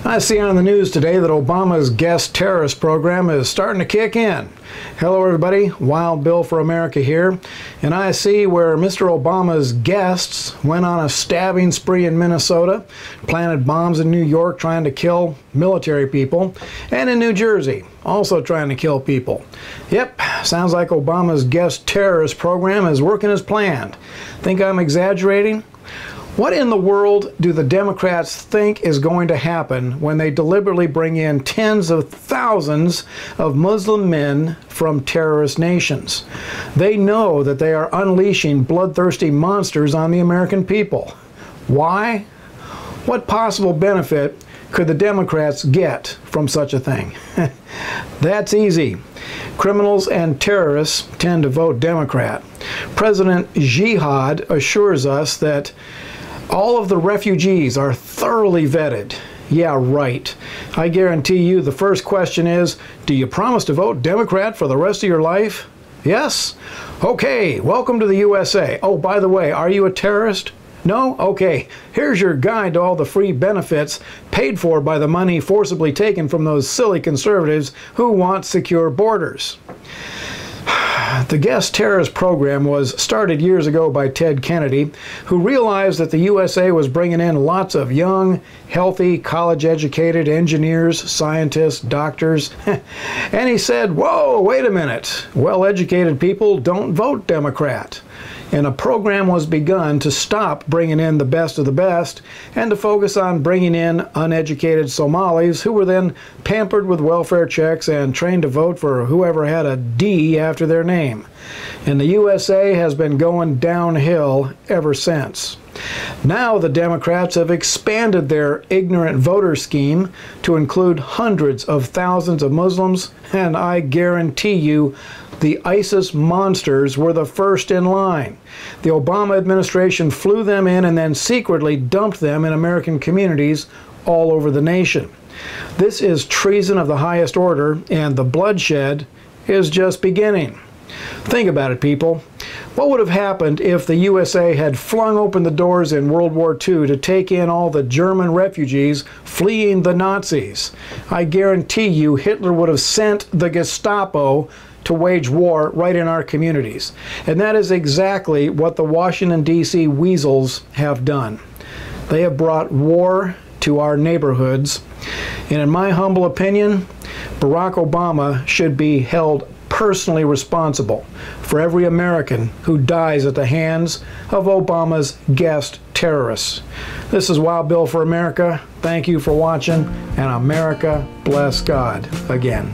I see on the news today that Obama's guest terrorist program is starting to kick in. Hello everybody, Wild Bill for America here, and I see where Mr. Obama's guests went on a stabbing spree in Minnesota, planted bombs in New York trying to kill military people, and in New Jersey, also trying to kill people. Yep, sounds like Obama's guest terrorist program is working as planned. Think I'm exaggerating? What in the world do the Democrats think is going to happen when they deliberately bring in tens of thousands of Muslim men from terrorist nations? They know that they are unleashing bloodthirsty monsters on the American people. Why? What possible benefit could the Democrats get from such a thing? That's easy. Criminals and terrorists tend to vote Democrat. President Jihad assures us that all of the refugees are thoroughly vetted. Yeah, right. I guarantee you the first question is, do you promise to vote Democrat for the rest of your life? Yes? Okay, welcome to the USA. Oh, by the way, are you a terrorist? No? Okay, here's your guide to all the free benefits paid for by the money forcibly taken from those silly conservatives who want secure borders. The guest terrorist program was started years ago by Ted Kennedy, who realized that the USA was bringing in lots of young, healthy, college-educated engineers, scientists, doctors, and he said, whoa, wait a minute, well-educated people don't vote Democrat. And a program was begun to stop bringing in the best of the best and to focus on bringing in uneducated Somalis who were then pampered with welfare checks and trained to vote for whoever had a D after their name. And the USA has been going downhill ever since. Now the Democrats have expanded their ignorant voter scheme to include hundreds of thousands of Muslims, and I guarantee you the ISIS monsters were the first in line. The Obama administration flew them in and then secretly dumped them in American communities all over the nation. This is treason of the highest order, and the bloodshed is just beginning. Think about it, people. What would have happened if the USA had flung open the doors in World War II to take in all the German refugees fleeing the Nazis? I guarantee you Hitler would have sent the Gestapo to wage war right in our communities. And that is exactly what the Washington, D.C. weasels have done. They have brought war to our neighborhoods. And in my humble opinion, Barack Obama should be held personally responsible for every American who dies at the hands of Obama's guest terrorists. This is Wild Bill for America. Thank you for watching, and America bless God again.